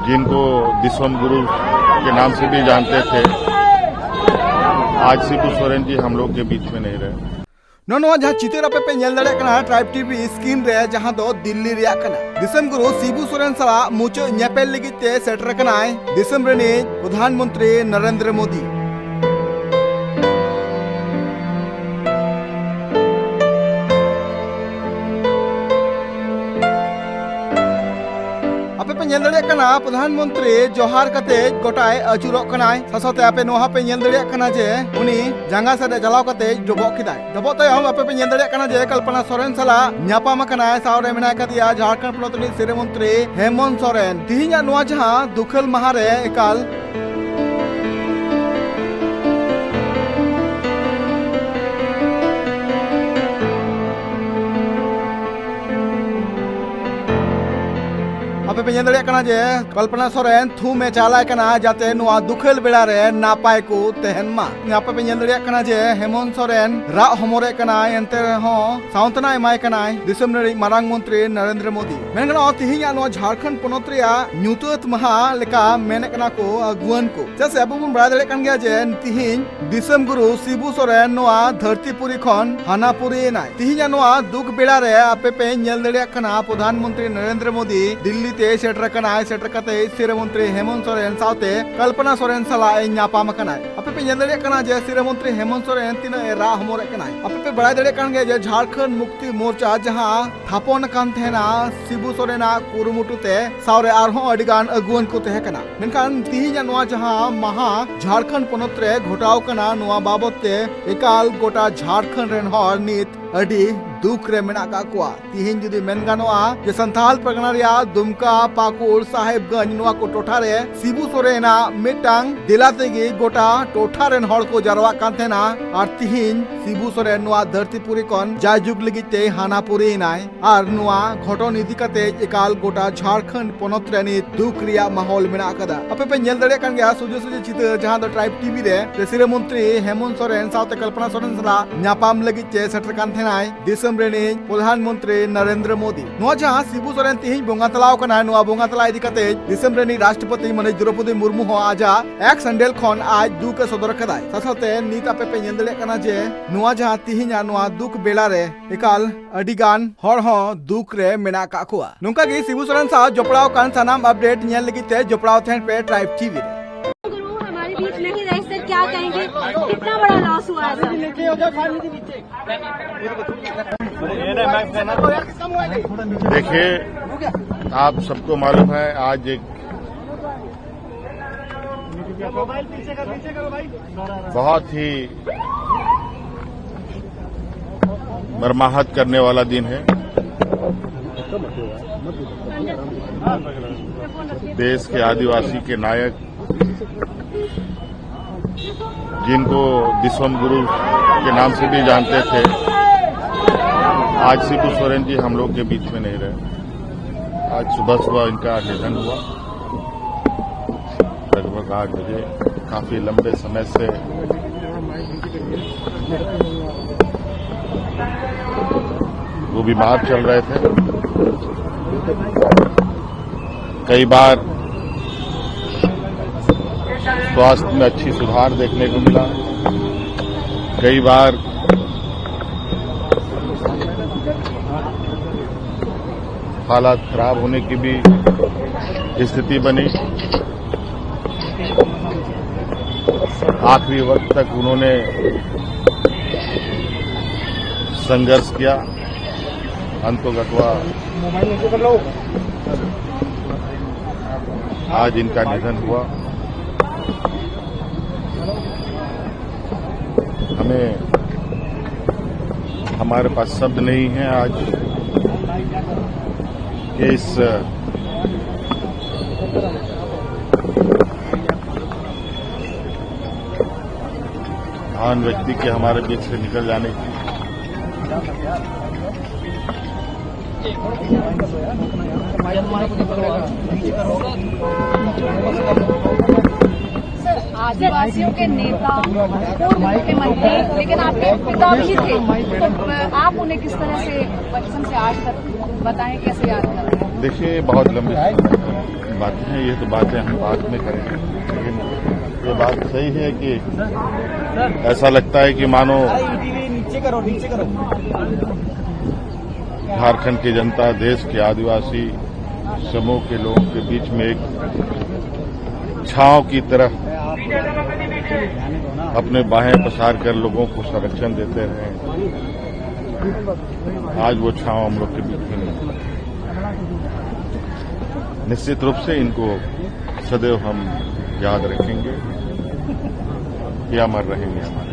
जिनको दिसम गुरु के नाम से भी जानते थे, आज शिबू सोरेन जी हम लोग के बीच में नहीं रहे। नोनवा जहां चितेर पे पे नेल दाड़े कना ट्राइब टीवी स्क्रीन रे जहां दो दिल्ली रिया कना दिसम गुरु शिबू सोरेन सला मुचो न्यापेल लगित ते सेटर कनाय दिसम रेनी प्रधानमंत्री नरेंद्र मोदी। नेल दड़े कना प्रधानमंत्री जोहार कते गोटाय अचुरोक कनाय सासाते आपे नोहा पे नेल दड़े कना जे उनी जांगा सदे जलाव कते डबोक किदाय डबोक तो हम आपे पे नेल दड़े कना जे कल्पना सोरेन सला न्यापाम कनाय सावरे मेना कदिया झारखंड पोनोत रि सिरे मंत्री हेमंत सोरेन तिहिना नोआ जहां दुखल महारे एकाल पे नेल कना जे कल्पना सोरेन थू में चालाय कना जाते नुआ दुखल बेड़ा रे नापाय को तेहन मा यहाँ पे नेल कना जे हेमंत सोरेन रा हमरे कना एंते हो साउंतना एमाय कना दिसम रे मारांग मंत्री नरेंद्र मोदी मेनगना तिहिना नुआ झारखंड पोनोत रिया न्यूतत महा लेका मेने कना को अगुवन को जैसे अब बन बड़ा दड़े कन गया जे तिहिन दिसम गुरु शिबू सोरेन नुआ धरतीपुरी खन हानापुरी नाय तिहिना नुआ दुख बेड़ा रे आपे पे नेल दड़े कना प्रधानमंत्री नरेंद्र मोदी दिल्ली ते सेटर कनाय सेटर कते सिरे मंत्री हेमंत सोरेन साउते कल्पना सोरेन सला न्यापाम कनाय आपे पे नेल दड़े कना जे सिरे मंत्री हेमंत सोरेन तिना रा हमरे कनाय आपे पे बड़ा दड़े कन गे जे झारखंड मुक्ति मोर्चा जहां थापन कान थेना शिबू सोरेना कुरुमुटुते सावरे आरहो अडिगान अगुवन को तहे कना मेनखान तिहिना नोआ जहां महा झारखंड पोनोत रे घोटाव कना नोआ बाबतते एकाल गोटा झारखंड रेन हर नित अडी दुख रे मेना का कुआ तिहिन जुदी मेन गानोआ जे संथाल परगना रिया दुमका पाकुड़ साहेबगंज नोआ को टोठा रे शिबू सोरेना मिटांग दिलातेगी गोटा टोठा रेन हड़ को जारवा कान थेना आर तिहिन शिबू सोरेन नोआ धरतीपुरी कन जायजुग लगिते हानापुरी नाय आर नोआ घटन इदी कते एकाल गोटा झारखंड पोनोत रे नि दुख रिया माहौल मेना कदा आपे पे नेल दड़े कान गया सुजो सुजो चित्र जहां द ट्राइब टीवी रे सिरे मंत्री हेमंत सोरेन साउते कल्पना सोरेन सला न्यापाम लगिते सेटर कान थेनाय दिसम रेनी प्रधानमंत्री नरेंद्र मोदी नोआ जहां शिबू सोरेन तिहिन बोंगा तलाव कना नोआ बोंगा तला इदी कते दिसम रेनी राष्ट्रपति माने द्रौपदी मुर्मू हो आजा एक संडेल खन आज दुख सदर कदाय साथाते नीत आपे पे नेल दड़े कना जे नोआ जहां तिहिना नोआ दुख बेला रे एकाल अडिगान हर हो दुख रे मेना का कुआ नोंका गे शिबू सोरेन सा जोपड़ाव कान सनाम अपडेट नेल लगिते जोपड़ाव थेन पे ट्राइब टीवी गुरु हमारे बीच नहीं रहे सर क्या कहेंगे कितना बड़ा लॉस हुआ है देखिए आप सबको मालूम है आज एक बहुत ही मर्माहत करने वाला दिन है। देश के आदिवासी के नायक जिनको दिसम गुरु के नाम से भी जानते थे, आज शिबू सोरेन जी हम लोग के बीच में नहीं रहे। आज सुबह सुबह इनका निधन हुआ लगभग 8 बजे। काफी लंबे समय से वो बीमार चल रहे थे। कई बार स्वास्थ्य में अच्छी सुधार देखने को मिला, कई बार हालात खराब होने की भी स्थिति बनी। आखिरी वक्त तक उन्होंने संघर्ष किया, अंतोगत्वा आज इनका निधन हुआ। हमारे पास शब्द नहीं है आज इस महान व्यक्ति के हमारे बीच से निकल जाने की। आदिवासियों के नेता, पूर्व मुख्यमंत्री, लेकिन आपके पिता भी थे, तो आप उन्हें किस तरह से बचपन से आज तक बताएं, कैसे याद करते हैं? देखिए, बहुत लंबी बातें हैं, ये तो बातें हम बाद में करेंगे। लेकिन ये बात सही है कि ऐसा लगता है कि मानो झारखंड की जनता, देश के आदिवासी समूह के लोगों के बीच में एक छांव की तरह अपने बाहें पसार कर लोगों को संरक्षण देते रहे। आज वो छांव हम लोग के बीच में नहीं है। निश्चित रूप से इनको सदैव हम याद रखेंगे, ये अमर रहेंगे हमारे।